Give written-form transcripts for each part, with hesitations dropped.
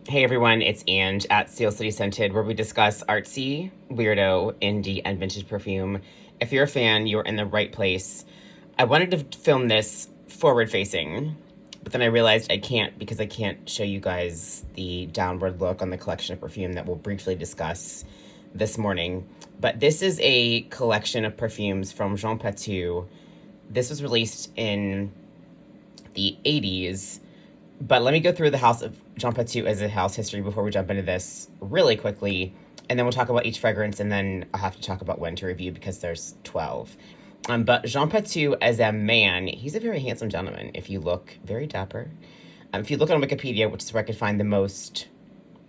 Hey everyone, it's Ange at Steel City Scented, where we discuss artsy, weirdo, indie, and vintage perfume. If you're a fan, you're in the right place. I wanted to film this forward facing, but then I realized I can't because I can't show you guys the downward look on the collection of perfume that we'll briefly discuss this morning. But this is a collection of perfumes from Jean Patou. This was released in the 80s. But let me go through the house of Jean Patou as a house history before we jump into this really quickly. And then we'll talk about each fragrance, and then I'll have to talk about when to review because there's 12. But Jean Patou as a man, he's a very handsome gentleman. If you look very dapper. If you look on Wikipedia, which is where I could find the most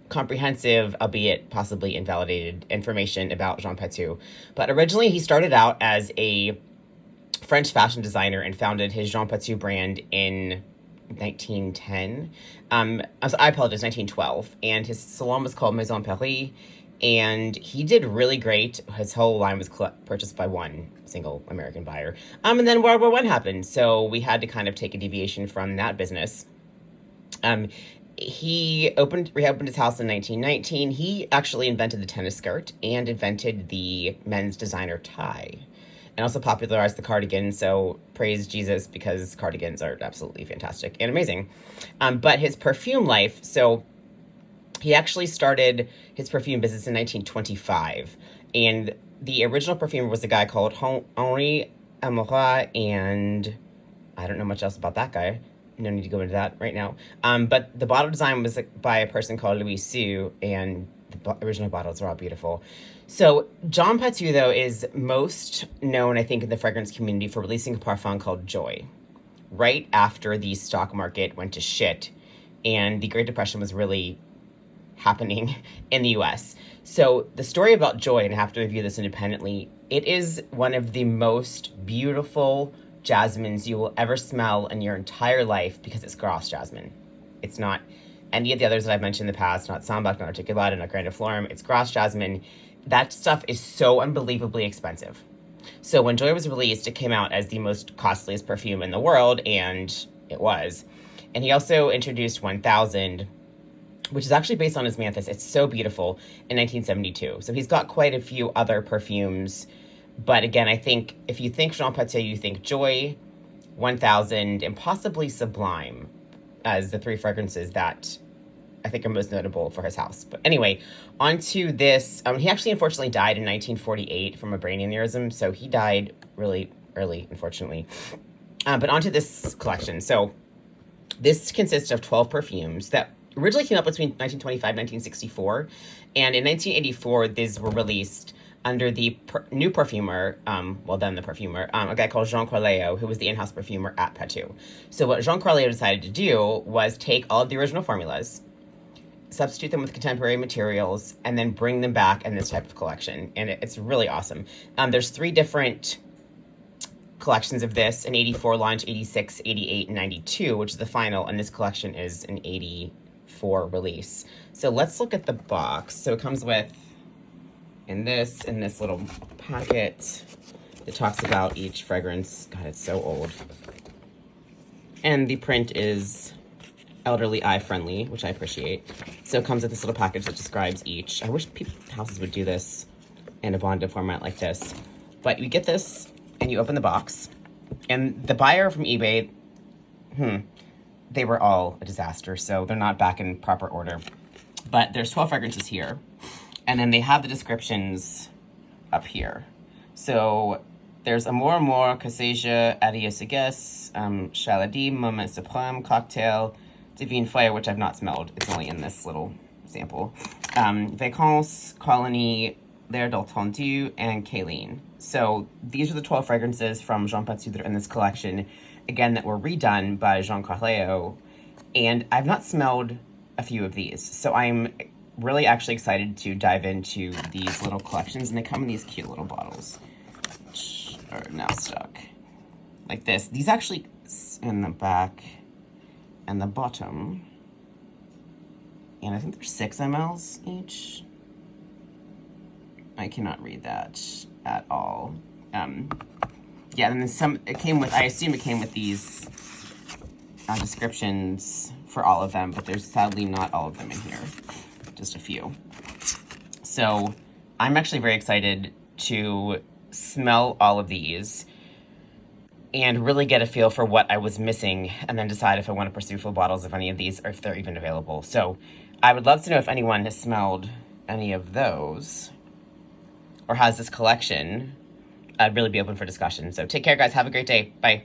comprehensive, albeit possibly invalidated information about Jean Patou. But originally he started out as a French fashion designer and founded his Jean Patou brand in 1910. I apologize, 1912. And his salon was called Maison Paris. And he did really great. His whole line was purchased by one single American buyer. And then World War I happened. So we had to kind of take a deviation from that business. He reopened his house in 1919. He actually invented the tennis skirt and invented the men's designer tie, and also popularized the cardigan, so praise Jesus, because cardigans are absolutely fantastic and amazing. But his perfume life, so he actually started his perfume business in 1925, and the original perfumer was a guy called Henri Amorat, and I don't know much else about that guy. No need to go into that right now. But the bottle design was by a person called Louis Sue, and the original bottles are all beautiful. So Jean Patou, though, is most known, I think, in the fragrance community for releasing a parfum called Joy right after the stock market went to shit and the Great Depression was really happening in the U.S. So the story about Joy, and I have to review this independently, it is one of the most beautiful jasmines you will ever smell in your entire life because it's Grasse jasmine. It's not any of the others that I've mentioned in the past, not Sambac, not Articulata, not Grandiflorum. It's Grasse jasmine. That stuff is so unbelievably expensive. So when Joy was released, it came out as the most costliest perfume in the world, and it was. And he also introduced 1000, which is actually based on his Manthus. It's so beautiful, in 1972. So he's got quite a few other perfumes. But again, I think if you think Jean Patou, you think Joy, 1000, and possibly Sublime as the three fragrances that I think are most notable for his house. But anyway, on to this. He actually unfortunately died in 1948 from a brain aneurysm, so he died really early, unfortunately. But on to this collection. So this consists of 12 perfumes that originally came out between 1925 and 1964. And in 1984, these were released under the new perfumer, a guy called Jean Corleo, who was the in-house perfumer at Patou. So what Jean Corleo decided to do was take all of the original formulas, substitute them with contemporary materials, and then bring them back in this type of collection. And it's really awesome. There's 3 different collections of this, an 84 launch, 86, 88, and 92, which is the final, and this collection is an 84 release. So let's look at the box. So it comes with, in this little packet, it talks about each fragrance. God, it's so old. And the print is elderly eye friendly, which I appreciate. So it comes with this little package that describes each. I wish houses would do this in a bonded format like this. But you get this and you open the box. And the buyer from eBay, they were all a disaster. So they're not back in proper order. But there's 12 fragrances here. And then they have the descriptions up here. So there's Amour, Cassasia, Adieu Sagesse, Chaladi, Moment Supreme, Cocktail, Divine Fire, which I've not smelled. It's only in this little sample. Vacances, Colony, L'air d'Altendu, and Kaline. So these are the 12 fragrances from Jean Patou that are in this collection, again, that were redone by Jean Corleo. And I've not smelled a few of these. So I'm really actually excited to dive into these little collections. And they come in these cute little bottles, which are now stuck. Like this. These actually, in the back and the bottom, and I think there's 6 mLs each. I cannot read that at all. Yeah, and then I assume it came with these descriptions for all of them, but there's sadly not all of them in here, just a few. So I'm actually very excited to smell all of these and really get a feel for what I was missing, and then decide if I want to pursue full bottles of any of these, or if they're even available. So I would love to know if anyone has smelled any of those or has this collection. I'd really be open for discussion. So take care, guys. Have a great day. Bye.